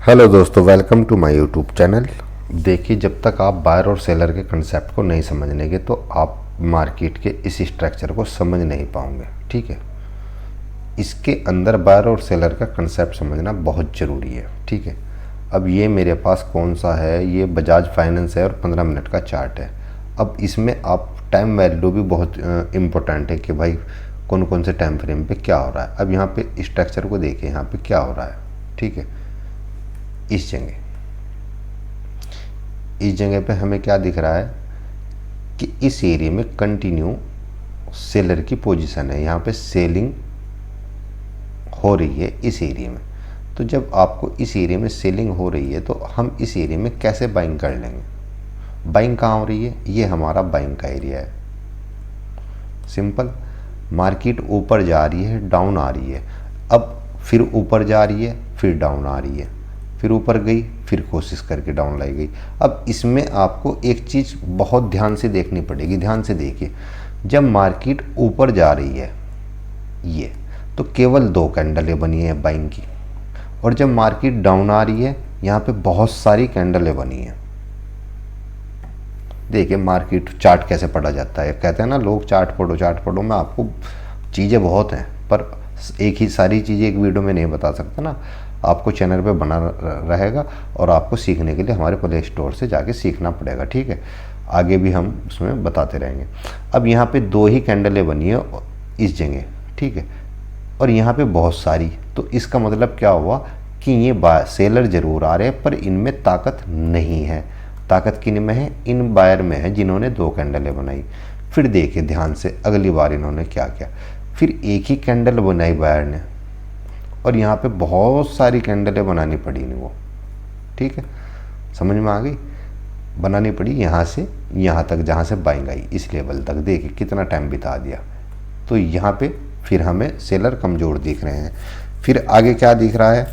Hello दोस्तों, welcome to my YouTube channel. देखिए, जब तक आप बायर और सेलर के कंसेप्ट को नहीं समझ लेंगे तो आप मार्केट के इस स्ट्रक्चर को समझ नहीं पाओगे। ठीक है, इसके अंदर बायर और सेलर का कंसेप्ट समझना बहुत ज़रूरी है। ठीक है, अब ये मेरे पास कौन सा है, ये बजाज फाइनेंस है और 15 मिनट का चार्ट है। अब इसमें आप टाइम वैल्यू भी बहुत इम्पोर्टेंट है कि भाई कौन कौन से टाइम फ्रेम पे क्या हो रहा है। अब यहाँ पे स्ट्रक्चर को देखिए, यहाँ पे क्या हो रहा है। ठीक है, इस जगह पे हमें क्या दिख रहा है कि इस एरिया में कंटिन्यू सेलर की पोजीशन है, यहाँ पे सेलिंग हो रही है इस एरिया में। तो जब आपको इस एरिया में सेलिंग हो रही है तो हम इस एरिया में कैसे बाइंग कर लेंगे। बाइंग कहाँ हो रही है, ये हमारा बाइंग का एरिया है। सिंपल, मार्केट ऊपर जा रही है, डाउन आ रही है, अब फिर ऊपर जा रही है, फिर डाउन आ रही है, फिर ऊपर गई, फिर कोशिश करके डाउन लाई गई। अब इसमें आपको एक चीज़ बहुत ध्यान से देखनी पड़ेगी। ध्यान से देखिए, जब मार्केट ऊपर जा रही है ये तो केवल 2 कैंडलें बनी है बाइंग की, और जब मार्केट डाउन आ रही है यहाँ पे बहुत सारी कैंडलें बनी हैं। देखिए मार्केट चार्ट कैसे पढ़ा जाता है, कहते हैं ना लोग चार्ट पढ़ो। मैं आपको चीज़ें बहुत हैं पर एक ही सारी चीज़ें एक वीडियो में नहीं बता सकता ना। आपको चैनल पे बना रहेगा और आपको सीखने के लिए हमारे प्ले स्टोर से जाके सीखना पड़ेगा। ठीक है, आगे भी हम उसमें बताते रहेंगे। अब यहाँ पे 2 ही कैंडलें बनी है इस जगह। ठीक है, और यहाँ पे बहुत सारी, तो इसका मतलब क्या हुआ कि ये सेलर जरूर आ रहे हैं पर इनमें ताकत नहीं है। ताकत किन में है, इन बायर में है जिन्होंने 2 कैंडलें बनाई। फिर देखिए ध्यान से अगली बार इन्होंने क्या किया, फिर एक ही कैंडल बनाई बायर ने और यहाँ पे बहुत सारी कैंडलें बनानी पड़ी इनको। ठीक है, समझ में आ गई, बनानी पड़ी यहाँ से यहाँ तक जहाँ से बाइंग आई इस लेवल तक। देखिए कितना टाइम बिता दिया। तो यहाँ पे फिर हमें सेलर कमज़ोर दिख रहे हैं। फिर आगे क्या दिख रहा है,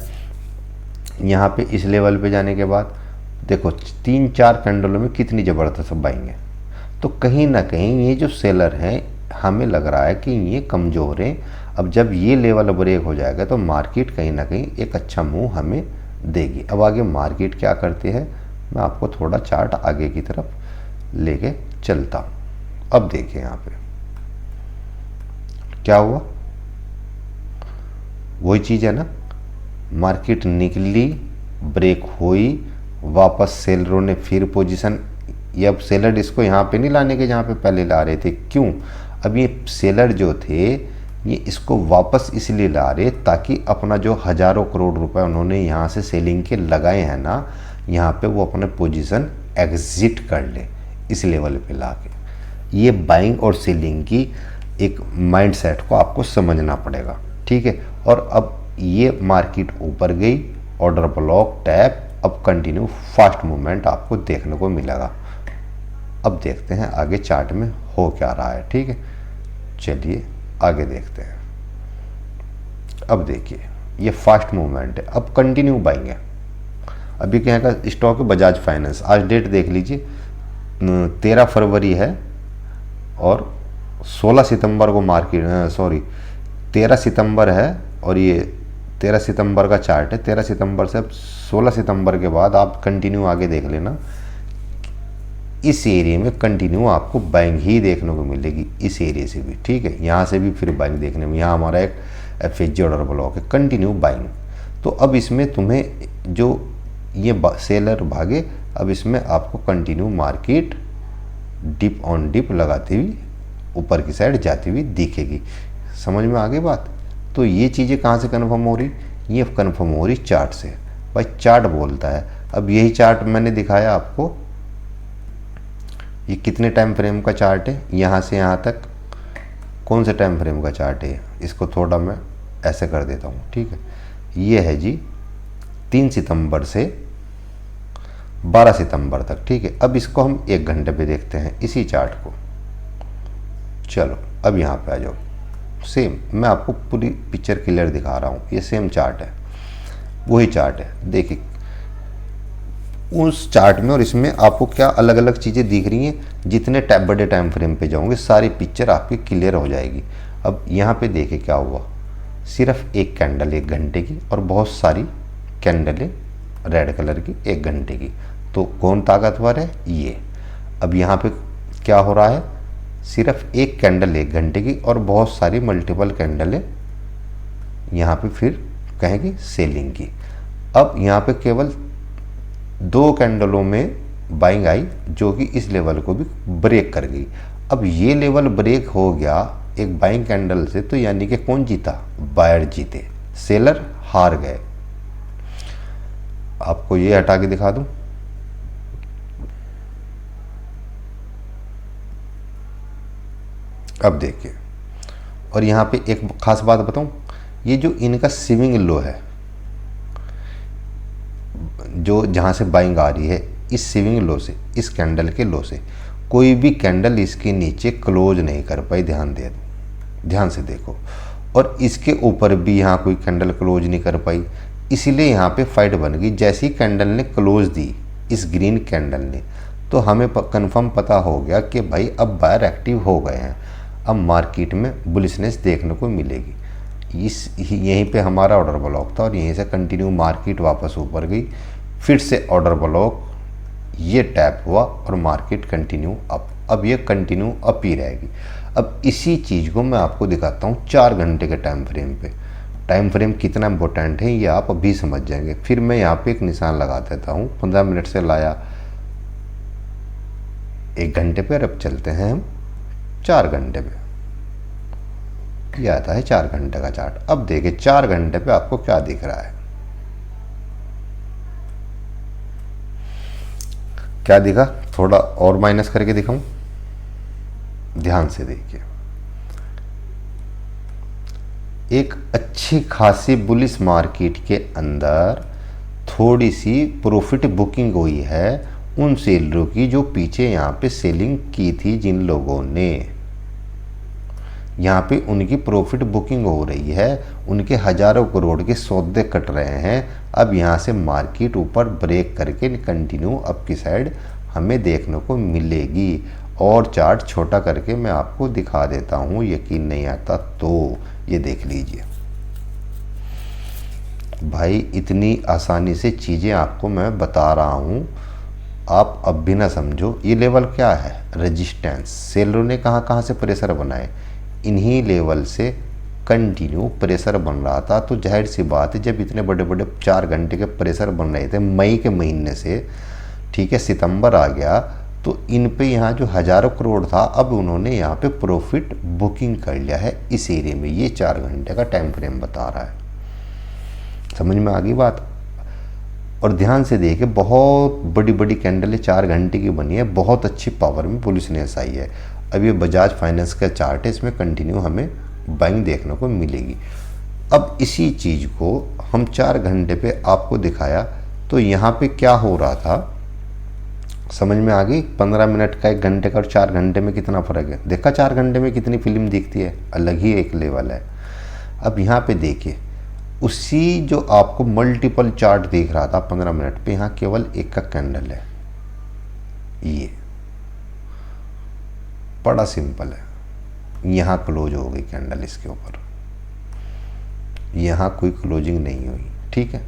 यहाँ पे इस लेवल पे जाने के बाद देखो 3-4 कैंडलों में कितनी ज़बरदस्त बाइंग है। तो कहीं ना कहीं ये जो सेलर हैं हमें लग रहा है कि ये कमज़ोर हैं। अब जब ये लेवल ब्रेक हो जाएगा तो मार्केट कहीं ना कहीं एक अच्छा मूव हमें देगी। अब आगे मार्केट क्या करती है, मैं आपको थोड़ा चार्ट आगे की तरफ लेके चलता हूँ। अब देखिए यहाँ पे क्या हुआ, वही चीज़ है ना, मार्केट निकली, ब्रेक हुई, वापस सेलरों ने फिर पोजीशन, ये अब सेलर इसको यहाँ पे नहीं लाने के जहाँ पे पहले ला रहे थे। क्यों, अब ये सेलर जो थे ये इसको वापस इसलिए ला रहे ताकि अपना जो हज़ारों करोड़ रुपए उन्होंने यहाँ से सेलिंग के लगाए हैं ना, यहाँ पे वो अपने पोजीशन एग्जिट कर ले इस लेवल पे ला के। ये बाइंग और सेलिंग की एक माइंडसेट को आपको समझना पड़ेगा। ठीक है, और अब ये मार्केट ऊपर गई, ऑर्डर ब्लॉक टैप, अब कंटिन्यू फास्ट मूवमेंट आपको देखने को मिलेगा। अब देखते हैं आगे चार्ट में हो क्या रहा है। ठीक है, चलिए आगे देखते हैं। अब देखिए ये फास्ट मूवमेंट है, अब कंटिन्यू बाइंग है। अभी क्या का स्टॉक है बजाज फाइनेंस, आज डेट देख लीजिए 13 फरवरी है और 16 सितंबर को मार्केट 13 सितंबर है और ये 13 सितंबर का चार्ट है। 13 सितंबर से अब 16 सितंबर के बाद आप कंटिन्यू आगे देख लेना, इस एरिया में कंटिन्यू आपको बाइंग ही देखने को मिलेगी, इस एरिया से भी। ठीक है, यहाँ से भी फिर बाइंग देखने में, यहाँ हमारा एक एफएचजी ऑर्डर ब्लॉक है, कंटिन्यू बाइंग। तो अब इसमें तुम्हें जो ये सेलर भागे, अब इसमें आपको continue market dip on dip लगाती हुई ऊपर की साइड जाती हुई दिखेगी। समझ में आ गई बात। तो ये चीज़ें कहाँ से कन्फर्म हो रही, ये कन्फर्म हो रही चार्ट से। भाई चार्ट बोलता है। अब यही चार्ट मैंने दिखाया आपको, ये कितने टाइम फ्रेम का चार्ट है, यहाँ से यहाँ तक कौन से टाइम फ्रेम का चार्ट है, इसको थोड़ा मैं ऐसे कर देता हूँ। ठीक है, ये है जी 3 सितंबर से 12 सितंबर तक। ठीक है, अब इसको हम 1 घंटे पे देखते हैं इसी चार्ट को। चलो अब यहाँ पे आ जाओ, सेम मैं आपको पूरी पिक्चर क्लियर दिखा रहा हूँ। ये सेम चार्ट है, वही चार्ट है। देखिए उस चार्ट में और इसमें आपको क्या अलग अलग चीज़ें दिख रही हैं। जितने बड़े टाइम फ्रेम पे जाओगे सारी पिक्चर आपकी क्लियर हो जाएगी। अब यहाँ पे देखिए क्या हुआ, सिर्फ एक कैंडल 1 घंटे की और बहुत सारी कैंडलें रेड कलर की 1 घंटे की। तो कौन ताकतवर है? ये। अब यहाँ पे क्या हो रहा है, सिर्फ एक कैंडल 1 घंटे की और बहुत सारी मल्टीपल कैंडल है यहाँ पे फिर कहेंगे सेलिंग की। अब यहाँ पे केवल 2 कैंडलों में बाइंग आई जो कि इस लेवल को भी ब्रेक कर गई। अब ये लेवल ब्रेक हो गया एक बाइंग कैंडल से, तो यानी कि कौन जीता? बायर जीते, सेलर हार गए। आपको ये हटा के दिखा दूं, अब देखिए। और यहाँ पे एक खास बात बताऊं, ये जो इनका स्विंग लो है, जो जहाँ से बाइंग आ रही है, इस स्विंग लो से, इस कैंडल के लो से कोई भी कैंडल इसके नीचे क्लोज नहीं कर पाई। ध्यान से देखो। और इसके ऊपर भी यहाँ कोई कैंडल क्लोज नहीं कर पाई, इसीलिए यहाँ पे फाइट बन गई। जैसी कैंडल ने क्लोज दी इस ग्रीन कैंडल ने, तो हमें कंफर्म पता हो गया कि भाई अब बायर एक्टिव हो गए हैं, अब मार्केट में बुलिशनेस देखने को मिलेगी। यहीं पे हमारा ऑर्डर ब्लॉक था और यहीं से कंटिन्यू मार्केट वापस ऊपर गई, फिर से ऑर्डर ब्लॉक, ये टैप हुआ और मार्केट कंटिन्यू अप। अब ये कंटिन्यू अप ही रहेगी। अब इसी चीज़ को मैं आपको दिखाता हूँ 4 घंटे के टाइम फ्रेम पे। टाइम फ्रेम कितना इंपॉर्टेंट है ये आप अभी समझ जाएंगे। फिर मैं यहाँ पे एक निशान लगा देता हूँ। 15 मिनट से लाया 1 घंटे पे, और अब चलते हैं हम 4 घंटे पे। ये आता है 4 घंटे का चार्ट। अब देखिए 4 घंटे पे आपको क्या दिख रहा है, क्या दिखा? थोड़ा और माइनस करके दिखाऊं, ध्यान से देखिए। एक अच्छी खासी बुलिश मार्केट के अंदर थोड़ी सी प्रॉफिट बुकिंग हुई है उन सेलरों की जो पीछे यहाँ पे सेलिंग की थी। जिन लोगों ने यहाँ पे उनकी प्रॉफिट बुकिंग हो रही है, उनके हजारों करोड़ के सौदे कट रहे हैं। अब यहाँ से मार्केट ऊपर ब्रेक करके कंटिन्यू अप की साइड हमें देखने को मिलेगी। और चार्ट छोटा करके मैं आपको दिखा देता हूँ, यकीन नहीं आता तो ये देख लीजिए भाई। इतनी आसानी से चीज़ें आपको मैं बता रहा हूँ, आप अब भी ना समझो। ये लेवल क्या है? रेजिस्टेंस। सेलरों ने कहाँ कहाँ से प्रेशर बनाए? इन्हीं लेवल से कंटिन्यू प्रेशर बन रहा था। तो जाहिर सी बात है, जब इतने बड़े बड़े 4 घंटे के प्रेशर बन रहे थे मई के महीने से, ठीक है, सितंबर आ गया तो इन पे यहाँ जो हजारों करोड़ था, अब उन्होंने यहाँ पे प्रॉफिट बुकिंग कर लिया है इस एरिया में। ये 4 घंटे का टाइम फ्रेम बता रहा है। समझ में आ गई बात? और ध्यान से देखिए, बहुत बड़ी बड़ी कैंडल 4 घंटे की बनी है, बहुत अच्छी पावर में बुलिशनेस आई है। अब ये बजाज फाइनेंस का चार्ट है, इसमें कंटिन्यू हमें बाइंग देखने को मिलेगी। अब इसी चीज़ को हम 4 घंटे पे आपको दिखाया, तो यहाँ पे क्या हो रहा था समझ में आ गई? 15 मिनट का 1 घंटे का और 4 घंटे में कितना फ़र्क है। देखा 4 घंटे में कितनी फिल्म दिखती है, अलग ही एक लेवल है। अब यहाँ पे देखिए, उसी जो आपको मल्टीपल चार्ट दिख रहा था 15 मिनट पे, यहाँ केवल एक का कैंडल है। ये बड़ा सिंपल है। यहाँ क्लोज हो गई कैंडल, इसके ऊपर यहाँ कोई क्लोजिंग नहीं हुई, ठीक है।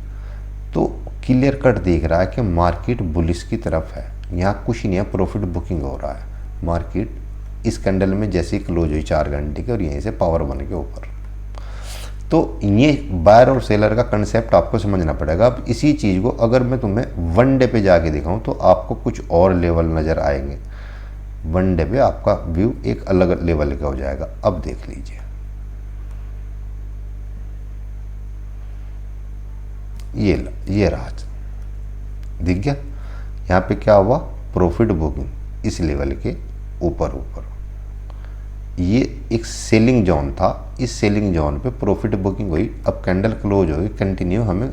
तो क्लियर कट दिख रहा है कि मार्केट बुलिश की तरफ है। यहाँ कुछ नहीं है, प्रॉफिट बुकिंग हो रहा है। मार्केट इस कैंडल में जैसे ही क्लोज हुई 4 घंटे की, और यहीं से पावर बन के ऊपर। तो ये बायर और सेलर का कंसेप्ट आपको समझना पड़ेगा। अब इसी चीज़ को अगर मैं तुम्हें 1 डे पे जाके दिखाऊं तो आपको कुछ और लेवल नज़र आएंगे। 1 डे पे आपका व्यू एक अलग लेवल का हो जाएगा। अब देख लीजिए, ये रहा, दिख गया? यहाँ पे क्या हुआ? प्रॉफिट बुकिंग इस लेवल के ऊपर। ये एक सेलिंग जोन था, इस सेलिंग जोन पे प्रॉफिट बुकिंग हुई। अब कैंडल क्लोज होगी, कंटिन्यू हमें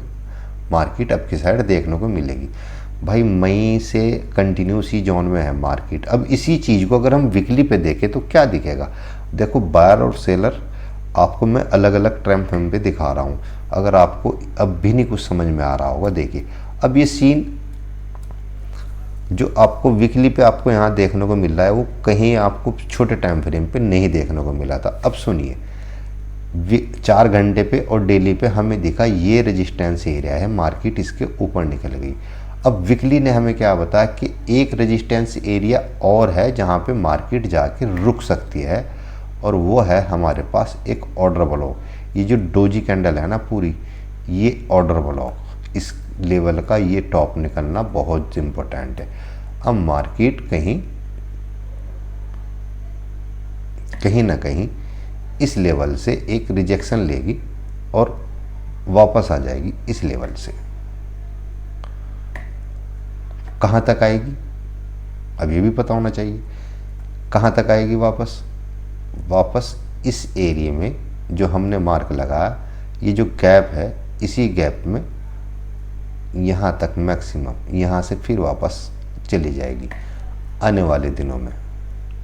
मार्केट अप की साइड देखने को मिलेगी। भाई मई से कंटिन्यू सी जोन में है मार्केट। अब इसी चीज़ को अगर हम वीकली पे देखें तो क्या दिखेगा? देखो, बायर और सेलर आपको मैं अलग अलग टाइम फ्रेम पे दिखा रहा हूँ। अगर आपको अब भी नहीं कुछ समझ में आ रहा होगा, देखिए अब ये सीन जो आपको वीकली पे आपको यहाँ देखने को मिल रहा है, वो कहीं आपको छोटे टाइम फ्रेम पे नहीं देखने को मिला था। अब सुनिए, 4 घंटे पे और डेली पे हमें दिखा ये रेजिस्टेंस एरिया है, मार्केट इसके ऊपर निकल गई। अब वीकली ने हमें क्या बताया कि एक रेजिस्टेंस एरिया और है जहाँ पे मार्केट जाके रुक सकती है, और वो है हमारे पास एक ऑर्डर ब्लॉक। ये जो डोजी कैंडल है ना पूरी, ये ऑर्डर ब्लॉक, इस लेवल का ये टॉप निकलना बहुत इम्पोर्टेंट है। अब मार्केट कहीं ना कहीं इस लेवल से एक रिजेक्शन लेगी और वापस आ जाएगी इस लेवल से। कहाँ तक आएगी अब ये भी पता होना चाहिए। कहाँ तक आएगी वापस इस एरिया में जो हमने मार्क लगाया, ये जो गैप है इसी गैप में यहाँ तक मैक्सिमम, यहाँ से फिर वापस चली जाएगी आने वाले दिनों में।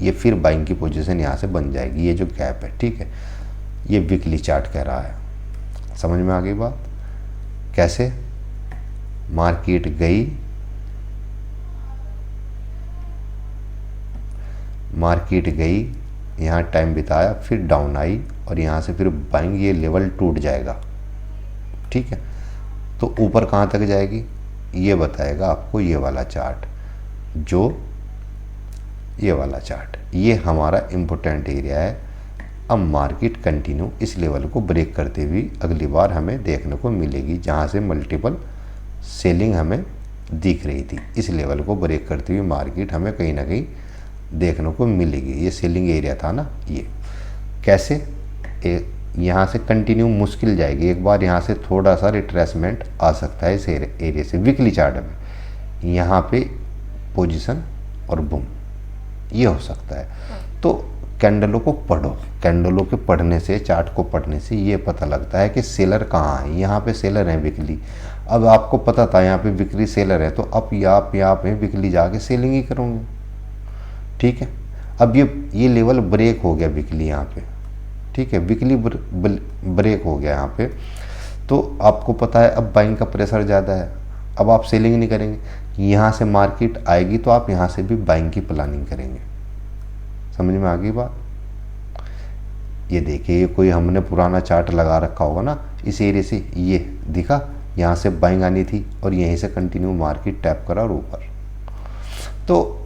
ये फिर बाइंग की पोजीशन यहाँ से बन जाएगी, ये जो गैप है, ठीक है। ये वीकली चार्ट कह रहा है, समझ में आ गई बात। कैसे मार्केट गई, यहाँ टाइम बिताया, फिर डाउन आई और यहाँ से फिर बाइंग, ये लेवल टूट जाएगा, ठीक है। तो ऊपर कहाँ तक जाएगी ये बताएगा आपको ये वाला चार्ट, जो ये वाला चार्ट, ये हमारा इम्पोर्टेंट एरिया है। अब मार्केट कंटिन्यू इस लेवल को ब्रेक करते हुए अगली बार हमें देखने को मिलेगी, जहाँ से मल्टीपल सेलिंग हमें दिख रही थी। इस लेवल को ब्रेक करते हुए मार्केट हमें कहीं ना कहीं देखने को मिलेगी। ये सेलिंग एरिया था ना, ये कैसे यहाँ से कंटिन्यू मुश्किल जाएगी। एक बार यहाँ से थोड़ा सा रिट्रेसमेंट आ सकता है इस एरिया से। वीकली चार्ट में यहाँ पे पोजीशन और बूम ये हो सकता है। तो कैंडलों को पढ़ो, कैंडलों के पढ़ने से, चार्ट को पढ़ने से ये पता लगता है कि सेलर कहाँ है। यहाँ पे सेलर हैं वीकली। अब आपको पता था यहाँ पे वीकली सेलर है, तो अब आप यहाँ पे वीकली जाके सेलिंग ही करोगे, ठीक है। अब ये लेवल ब्रेक हो गया वीकली यहाँ पे, ठीक है। वीकली ब्रेक हो गया यहाँ पे, तो आपको पता है अब बाइंग का प्रेशर ज़्यादा है, अब आप सेलिंग नहीं करेंगे। यहाँ से मार्केट आएगी तो आप यहाँ से भी बाइंग की प्लानिंग करेंगे। समझ में आ गई बात। ये देखिए, ये कोई हमने पुराना चार्ट लगा रखा होगा ना, इस एरिया से ये दिखा, यहाँ से बाइंग आनी थी और यहीं से कंटिन्यू मार्केट टैप करा और ऊपर। तो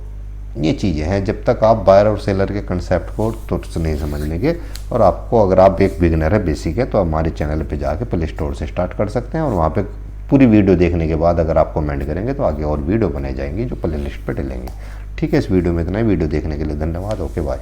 ये चीज़ें हैं, जब तक आप बायर और सेलर के कंसेप्ट को तो नहीं समझ लेंगे। और आपको, अगर आप एक बिगनर है, बेसिक है, तो हमारे चैनल पे जाके प्ले स्टोर से स्टार्ट कर सकते हैं। और वहाँ पे पूरी वीडियो देखने के बाद अगर आप कमेंट करेंगे तो आगे और वीडियो बनाई जाएंगी जो प्ले लिस्ट पर डलेंगे, ठीक है। इस वीडियो में इतना ही। वीडियो देखने के लिए धन्यवाद। Okay bye.